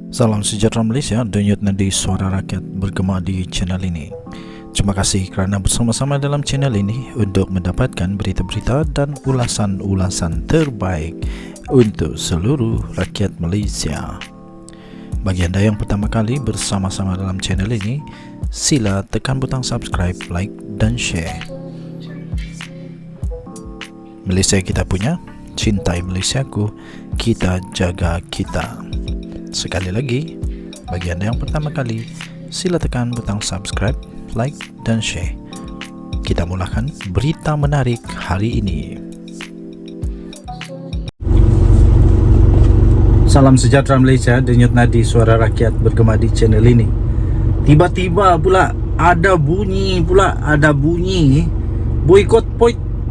Salam sejahtera Malaysia, denyut nadi suara rakyat bergema di channel ini. Terima kasih kerana bersama-sama dalam channel ini untuk mendapatkan berita-berita dan ulasan-ulasan terbaik untuk seluruh rakyat Malaysia. Bagi anda yang pertama kali bersama-sama dalam channel ini, sila tekan butang subscribe, like dan share. Malaysia kita punya, cintai Malaysiaku, kita jaga kita. Sekali lagi, bagi anda yang pertama kali, sila tekan butang subscribe, like dan share. Kita mulakan berita menarik hari ini. Salam sejahtera Malaysia, denyut nadi suara rakyat bergema di channel ini. Tiba-tiba pula ada bunyi boikot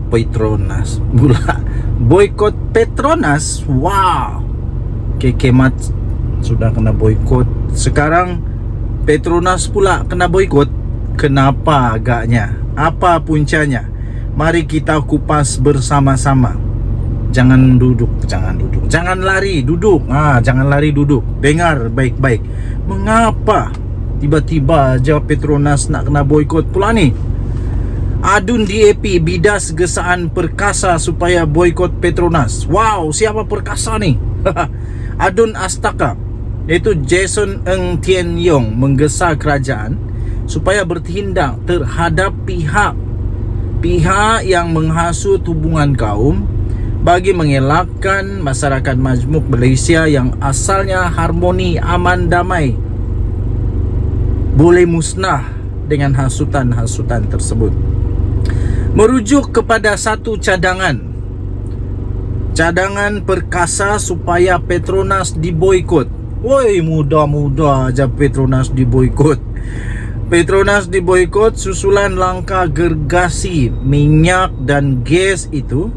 Petronas pula. Boikot Petronas. Wow. Kekemat sudah kena boikot. Sekarang Petronas pula kena boikot. Kenapa agaknya? Apa puncanya? Mari kita kupas bersama-sama. Jangan lari, duduk. Jangan lari, duduk. Dengar baik-baik. Mengapa tiba-tiba aja Petronas nak kena boikot pula ni? Adun DAP bidas gesaan perkasa supaya boikot Petronas. Wow, siapa perkasa ni? Adun Astaka, iaitu Jason Ng Tien Yong, menggesa kerajaan supaya bertindak terhadap pihak yang menghasut hubungan kaum bagi mengelakkan masyarakat majmuk Malaysia yang asalnya harmoni, aman, damai boleh musnah dengan hasutan-hasutan tersebut. Merujuk kepada satu cadangan perkasa supaya Petronas diboikot. Woi, mudah-mudah aja Petronas diboikot. Petronas diboikot susulan langkah gergasi minyak dan gas itu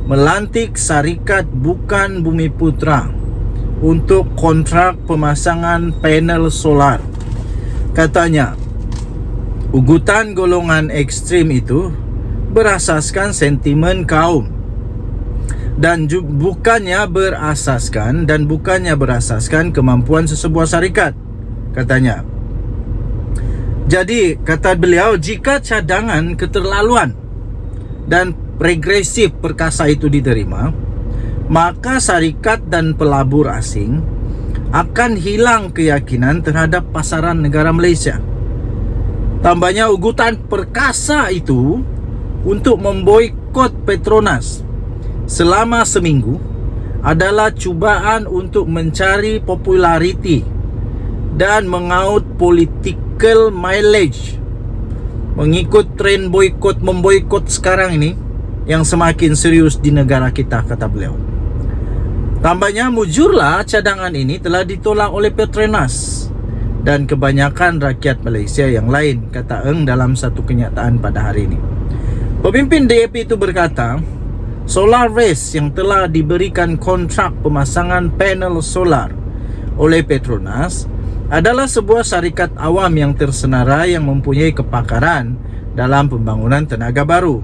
melantik syarikat Bukan Bumiputra untuk kontrak pemasangan panel solar. Katanya, ugutan golongan ekstrim itu berasaskan sentimen kaum dan bukannya berasaskan kemampuan sesebuah syarikat, katanya. Jadi, kata beliau, jika cadangan keterlaluan dan regresif perkasa itu diterima, maka syarikat dan pelabur asing akan hilang keyakinan terhadap pasaran negara Malaysia. Tambahnya, ugutan perkasa itu untuk memboikot Petronas selama seminggu adalah cubaan untuk mencari populariti dan mengaut political mileage mengikut tren memboikot sekarang ini yang semakin serius di negara kita, kata beliau. Tambahnya, mujurlah cadangan ini telah ditolak oleh Petronas dan kebanyakan rakyat Malaysia yang lain, kata Eng dalam satu kenyataan pada hari ini. Pemimpin DAP itu berkata, Solar Race yang telah diberikan kontrak pemasangan panel solar oleh Petronas adalah sebuah syarikat awam yang tersenarai yang mempunyai kepakaran dalam pembangunan tenaga baru.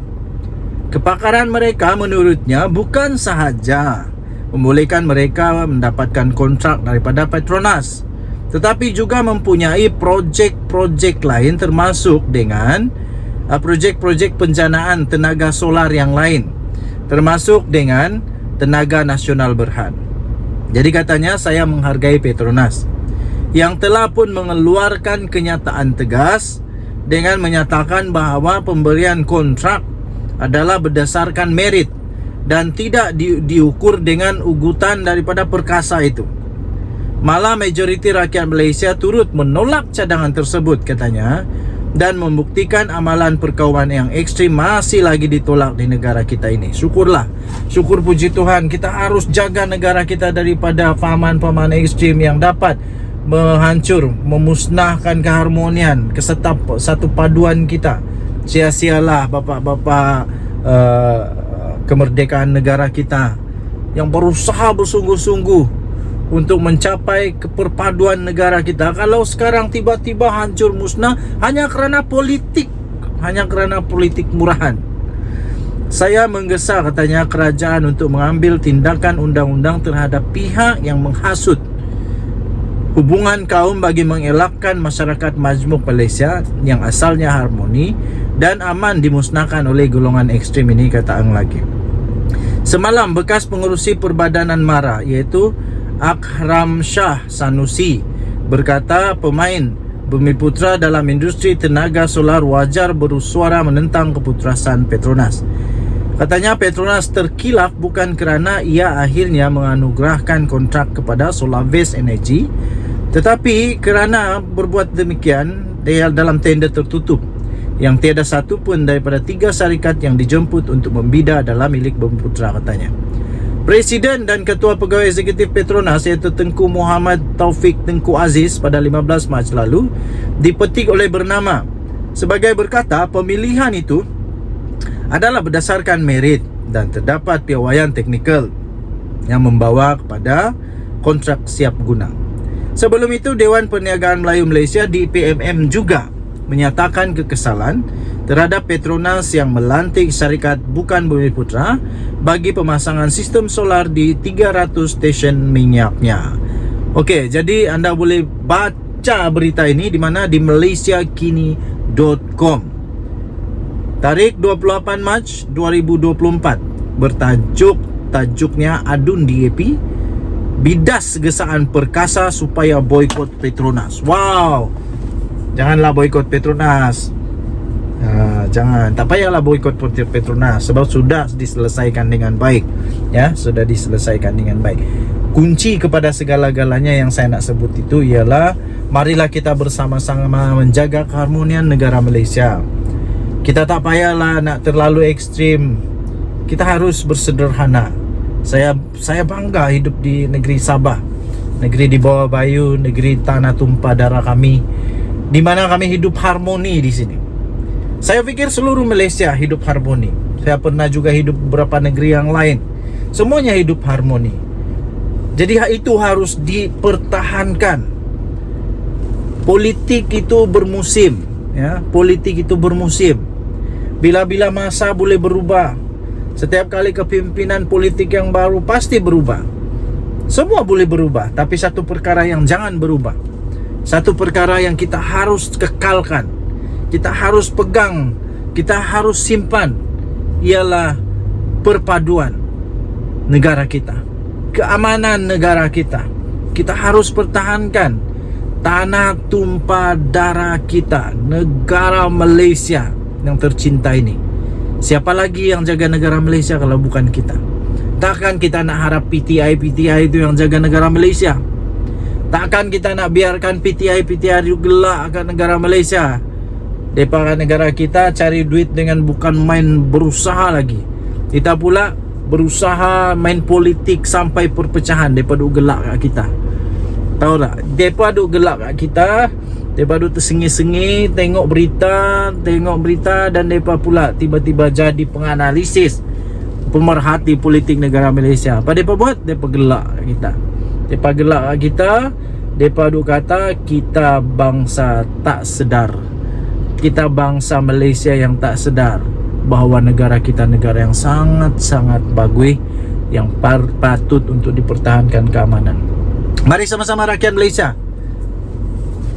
Kepakaran mereka menurutnya bukan sahaja membolehkan mereka mendapatkan kontrak daripada Petronas, tetapi juga mempunyai projek-projek lain, termasuk dengan projek-projek penjanaan tenaga solar yang lain, termasuk dengan Tenaga Nasional Berhad. Jadi katanya, saya menghargai Petronas yang telah pun mengeluarkan kenyataan tegas dengan menyatakan bahawa pemberian kontrak adalah berdasarkan merit dan tidak diukur dengan ugutan daripada perkasa itu. Malah majoriti rakyat Malaysia turut menolak cadangan tersebut, katanya, dan membuktikan amalan perkauman yang ekstrim masih lagi ditolak di negara kita ini. Syukurlah, syukur puji Tuhan, kita harus jaga negara kita daripada fahaman-fahaman ekstrim yang dapat memusnahkan keharmonian, satu paduan kita. Sia-sialah bapak-bapak kemerdekaan negara kita yang berusaha bersungguh-sungguh untuk mencapai keperpaduan negara kita, kalau sekarang tiba-tiba hancur musnah hanya kerana politik murahan. Saya menggesa, katanya, kerajaan untuk mengambil tindakan undang-undang terhadap pihak yang menghasut hubungan kaum bagi mengelakkan masyarakat majmuk Malaysia yang asalnya harmoni dan aman dimusnahkan oleh golongan ekstrim ini, kata Ang lagi. Semalam bekas pengerusi Perbadanan MARA iaitu Akram Shah Sanusi berkata pemain Bumiputra dalam industri tenaga solar wajar bersuara menentang keputusan Petronas. Katanya Petronas terkilaf bukan kerana ia akhirnya menganugerahkan kontrak kepada Solarvest Energy, tetapi kerana berbuat demikian dalam tender tertutup yang tiada satu pun daripada 3 syarikat yang dijemput untuk membida adalah milik Bumiputra, katanya. Presiden dan Ketua Pegawai Eksekutif Petronas iaitu Tengku Muhammad Taufik Tengku Aziz pada 15 Mac lalu dipetik oleh Bernama sebagai berkata pemilihan itu adalah berdasarkan merit dan terdapat piawaian teknikal yang membawa kepada kontrak siap guna. Sebelum itu, Dewan Perniagaan Melayu Malaysia DPMM juga menyatakan kekesalan terhadap Petronas yang melantik syarikat bukan Bumiputra bagi pemasangan sistem solar di 300 stesen minyaknya. Okey, jadi anda boleh baca berita ini di mana di malaysiakini.com. Tarik 28 Mac 2024 tajuknya Adun DAP bidas gesaan perkasa supaya boikot Petronas. Wow. Janganlah boikot Petronas. Jangan, tak payahlah boikot Petronas sebab sudah diselesaikan dengan baik. Ya, sudah diselesaikan dengan baik. Kunci kepada segala-galanya yang saya nak sebut itu ialah marilah kita bersama-sama menjaga keharmonian negara Malaysia. Kita tak payahlah nak terlalu ekstrim. Kita harus bersederhana. Saya bangga hidup di negeri Sabah, negeri di bawah bayu, negeri tanah tumpah darah kami, di mana kami hidup harmoni di sini. Saya fikir seluruh Malaysia hidup harmoni. Saya pernah juga hidup beberapa negeri yang lain. Semuanya hidup harmoni. Jadi itu harus dipertahankan. Politik itu bermusim, ya. Politik itu bermusim. Bila-bila masa boleh berubah. Setiap kali kepimpinan politik yang baru pasti berubah. Semua boleh berubah, tapi satu perkara yang jangan berubah, satu perkara yang kita harus kekalkan, kita harus pegang, kita harus simpan, ialah perpaduan negara kita, keamanan negara kita. Kita harus pertahankan tanah tumpah darah kita, negara Malaysia yang tercinta ini. Siapa lagi yang jaga negara Malaysia kalau bukan kita? Takkan kita nak harap PTI itu yang jaga negara Malaysia. Takkan kita nak biarkan PTI itu gelak kat negara Malaysia. Daripada negara kita cari duit dengan bukan main berusaha lagi. Kita pula berusaha main politik sampai perpecahan daripada gelak kat kita. Tahu tak? Daripada gelak kat kita, daripada tersengih-sengih tengok berita dan mereka pula tiba-tiba jadi penganalisis, pemerhati politik negara Malaysia. Apa mereka buat? Mereka gelak kita. Mereka gelak kita. Mereka kata kita bangsa tak sedar, kita bangsa Malaysia yang tak sedar bahawa negara kita negara yang sangat-sangat bagus, yang patut untuk dipertahankan keamanan. Mari sama-sama rakyat Malaysia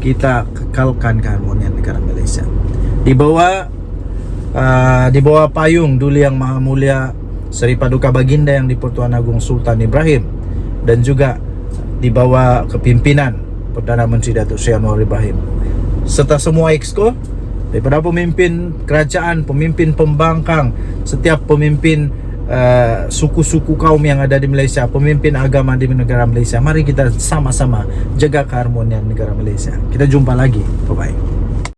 kita kekalkan keharmonian negara Malaysia di bawah payung Duli Yang Maha Mulia Seri Paduka Baginda Yang di-Pertuan Agong Sultan Ibrahim, dan juga di bawah kepimpinan Perdana Menteri Datuk Seri Anwar Ibrahim serta semua exco, daripada pemimpin kerajaan, pemimpin pembangkang, setiap pemimpin suku-suku kaum yang ada di Malaysia, pemimpin agama di negara Malaysia. Mari kita sama-sama jaga keharmonian negara Malaysia. Kita jumpa lagi. Bye-bye.